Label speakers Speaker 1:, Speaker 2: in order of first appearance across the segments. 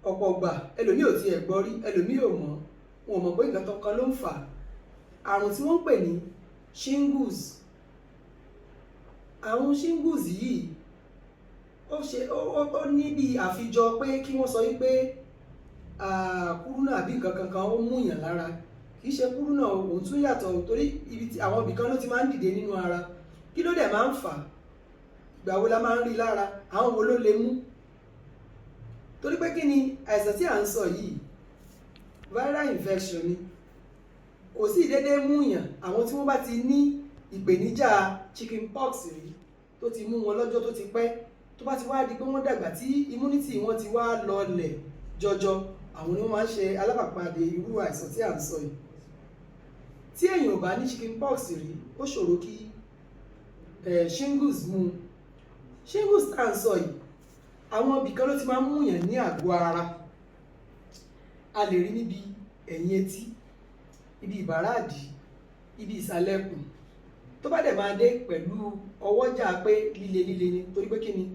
Speaker 1: ọ̀pọ̀ gbà ẹlòmíì ò tiẹ̀ gbọ́ rí, ẹlòmíì ò mọ̀, wọn ò mọ̀ pé nǹkan kan ló ń fà á. Àrùn tí wọ́n ń pè ní shingles. Àrùn shingles yìí ó ní bí àfijọ pé kí wọ́n sọ wípé kúrúnà àbí nǹkan kankan ó múyàn lára. Kì í ṣe kúrúnà, òun tún yàtọ̀, torí àwọn ibìkan ló ti máa ń dìde nínú ara. Kí ló dẹ̀ máa ń fà á? Ìgbà wo la máa ń rí lára? Àwọn wo ló lè mú? Torí pé kí ni àìsàn tí à ń sọ yìí, viral infection ni, kò sí ìdédé múyàn. Àwọn tí wọ́n bá ti ní ìpèníjà chicken pox rí tó ti mú wọn lọ́jọ́ tó ti pẹ́, tó bá ti wá di pé wọ́n dàgbà tí immunity wọn ti wá lọlẹ̀ jọjọ, àwọn ni wọ́n máa ń ṣe alábàápàdé irú àìsàn tí à ń sọ yìí. Tí èèyàn ò bá ní chicken pox rí, ó ṣòro kí shingles mú. Shingles tá à ń sọ yìí, àwọn ibìkan ló ti máa ń múyàn ní àgọ́ ara. A lè rí níbi ẹ̀yìn etí, ibi ìbàràdì, ibi ìsàlẹ̀ ikùn. Tó bá dẹ̀ máa dé pẹ̀lú ọwọ́jà pé líle ni, torí pé kí ni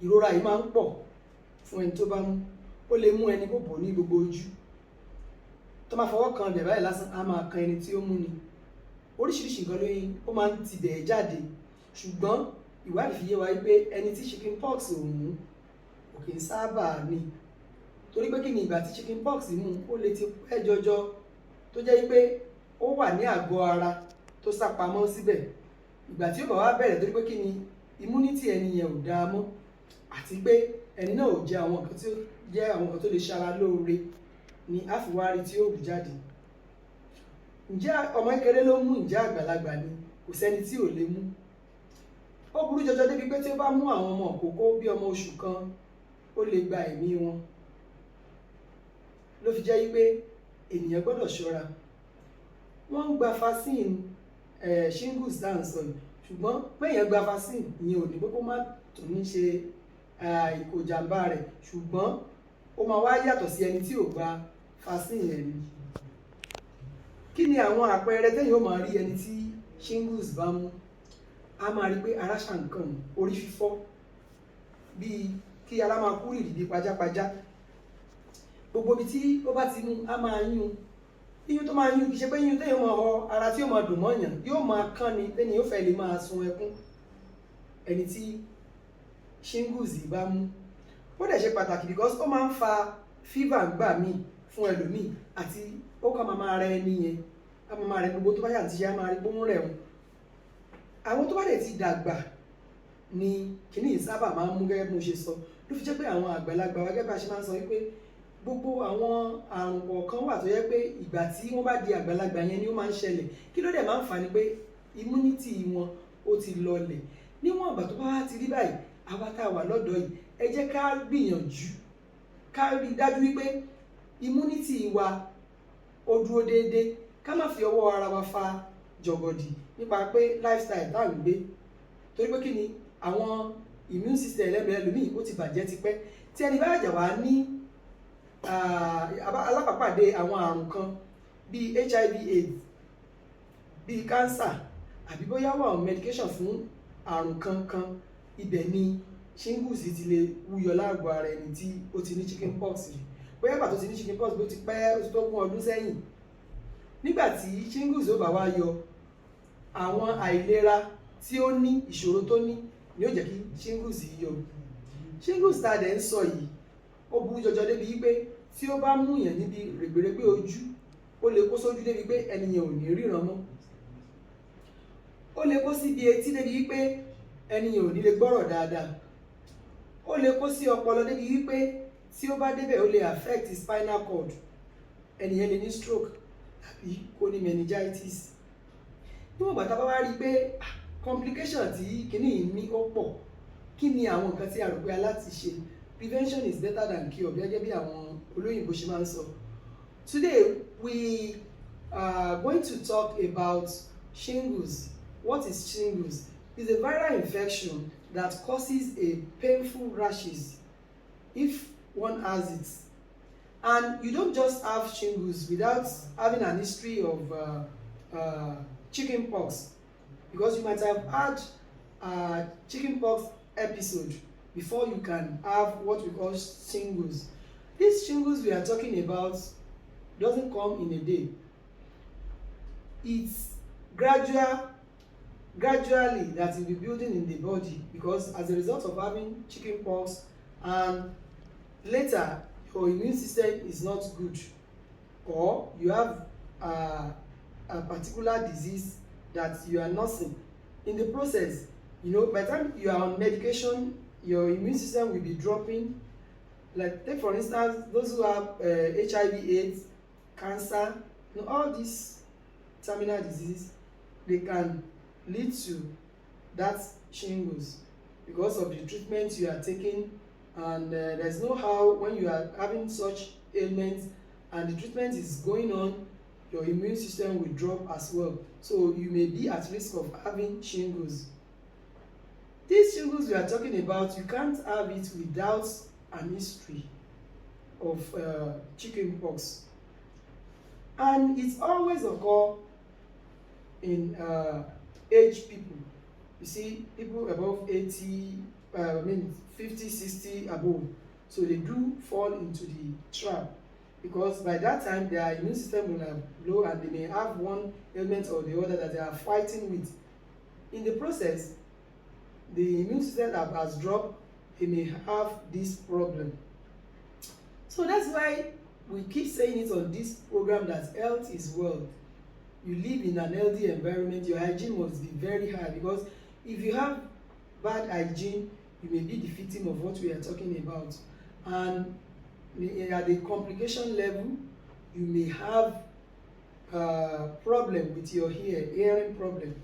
Speaker 1: ìrora yìí máa ń pọ̀ fún ẹni tó bá mú. Ó lè mú ẹni bòbò ní gbogbo ojú. Tó máa fọwọ́ kan bẹ̀ báyìí lásán, á máa kan ẹni tí ó mú ni. Oríṣiríṣi nǹkan lóyún ó máa ń ti bẹ̀ jáde. Ṣùgbọ́n ìwádìí fi yé wa wípé ẹni tí chicken pox ò mú kò kì í sábà ní. Torí pé kí ni ìgbà tí chicken pox mú ó lè ti pẹ́ jọjọ, tó jẹ́ wípé ó wà ní àgọ́ ara tó sápamọ́ síbẹ̀. Ìgbà tí ó bá wá bẹ̀rẹ̀, torí pé kí ni immunity ẹni yẹn ò dáa mọ́, àti pé ẹni náà ò jẹ àwọn nǹkan tí ó jẹ́ àwọn nǹkan tó lè ṣara lóore, ni a fi wá rí tí ó rù jáde. Ǹjẹ́ ọmọ kékeré ló mú? Ǹjẹ́ àgbàlagbà ni? Kò sẹ́ni tí ò lè mú. Ó burú jọjọ débi pé tí ó bá mú àwọn ọmọ ìkókó bí ọmọ oṣù kan, ó lè gba ẹ̀mí wọn. Ló fi jẹ́ wípé ènìyàn gbọ́dọ̀ ṣọ́ra. Wọ́n ń gba vaccine shingles tá à ń sọ yìí, ṣùgbọ́n pé èèyàn gba vaccine ìyẹn ò ní pé kó má tún ní ṣe ìkòjàmbá rẹ̀, ṣùgbọ́n ó máa wá yàtọ̀ sí ẹni tí ò gba vaccine rẹ̀ ni. Kí ni àwọn àpẹẹrẹ téèyàn ó máa rí ẹni tí shingles bá mú? A máa rí pé ara ṣàǹkàn, orí fífọ́, bíi kí ara máa kú rìrì bíi pajápajá. Gbogbo ibi tí ó bá ti mú á máa yún. Yíyún tó máa yún kì í ṣe pé yíyún téèyàn máa họ ara tí ó máa dùn mọ́yàn, yóò máa kán ni, téèyàn yóò fẹ́ lè máa sun ẹkún. Ẹni tí shingles yìí bá mú, ó dẹ̀ ṣe pàtàkì because ó máa ń fa fever gbà míì fún ẹlòmíì, àti ó kàn máa rẹ ẹni yẹn, á máa rẹ gbogbo tó bá yà ti ṣe, á máa rí pé ó ń rẹ̀ wọ́n. Àwọn tó bá dẹ̀ ti dàgbà ni kìíní yìí sábà máa ń mú, gẹ́gẹ́ bí mo ṣe sọ. Ló fi jẹ́ pé àwọn àgbàlagbà wa, gẹ́gẹ́ bí a ṣe máa ń sọ wípé gbogbo àwọn àrùn kọ̀ọ̀kan wà tó yẹ pé ìgbà tí wọ́n bá di àgbàlagbà yẹn ni ó máa ń ṣẹlẹ̀. Kí ló dẹ̀ máa ń fà ni pé immunity wọn ó ti lọlẹ̀. Níwọ̀n ìgbà tó bá wá ti rí báyìí, àwa tá a wà lọ́dọ̀ yìí, ẹ jẹ́ ká gbìyànjú ká rí dájú wípé immunity wa ó dúró déédéé. Ká má fi ọwọ́ ara wa fa jọ̀gọ̀dì nípa pé lifestyle tá à ń gbé. Torí pé kí ni àwọn immune system ẹlòmíì ó ti bàjẹ́ tipẹ́. Tí ẹni bá jà wá ní alábàápàdé àwọn àrùn kan bíi HIV/AIDS, bíi cancer, àbí bóyá wà on medication fún àrùn kankan, ibẹ̀ ni shingles ti lè wúyọ lágọ̀ọ́ ara ẹni tí ó ti ní chicken pox rí. Bóyá ìgbà tó ti ní chicken pox bó ti pẹ́, ó ti tó gún ọdún sẹ́yìn. Nígbà tí shingles ó bá wá yọ, àwọn àìlera tí ó ní, ìṣòro tó ní, ni ó jẹ́ kí shingles yìí yọ. Shingles tá a dẹ̀ ń sọ yìí, ó burú jọjọ débi wípé tí ó bá mú yàn níbi règbèrègbè ojú, ó lè kó sójú débi pé ẹni yẹn ò ní ríran mọ́. Ó lè kó síbi etí débi wípé ẹni yẹn ò ní lè gbọ́rọ̀ dáadáa. Ó lè kó sí ọpọlọ débi wípé tí ó bá débẹ̀ ó lè affect spinal cord. Ẹni yẹn lè ní stroke tàbí kó ní meningitis. Níwọ̀n ìgbà tá a bá wá rí i pé complication tí kìíní yìí ní ó pọ̀, kí ni àwọn nǹkan tí a rò pé a láti ṣe? Prevention is better than cure, gẹ́gẹ́ bí àwọn olóyìnbó ṣe máa ń sọ. Today we are going to talk about shingles. What is shingles? It's a viral infection that causes a painful rashes if one has it. And you don't just have shingles without having an history of chicken pox, because you might have had a chicken pox episode before you can have what we call shingles. These shingles we are talking about doesn't come in a day. It's gradually that will be building in the body, because as a result of having chicken pox, and later your immune system is not good, or you have a particular disease that you are nursing. In the process, by the time you are on medication, your immune system will be dropping. Like, take for instance those who have HIV/AIDS, cancer, all these terminal disease, they can lead to that shingles because of the treatment you are taking. And there's no how, when you are having such ailments and the treatment is going on, your immune system will drop as well, so you may be at risk of having shingles. These shingles we are talking about, you can't have it without an history of chicken pox, and it always occur in aged people. You see, people above 80, 50, 60 above, so they do fall into the trap, because by that time their immune system will have low, and they may have one ailment or the other that they are fighting with. In the process, the immune system that has dropped, they may have this problem. So that's why we keep saying it on this program, that health is wealth. You live in an healthy environment, your hygiene must be very high, because if you have bad hygiene, you may be the victim of what we are talking about. And at the complication level, you may have a problem with your hearing problem.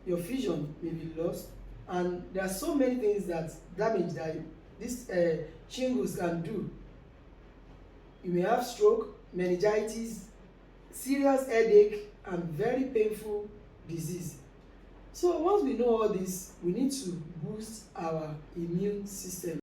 Speaker 1: Your vision may be lost, and there are so many things that damage that this shingles can do. You may have stroke, meningitis, serious headache, and very painful disease. So once we know all this, we need to boost our immune system.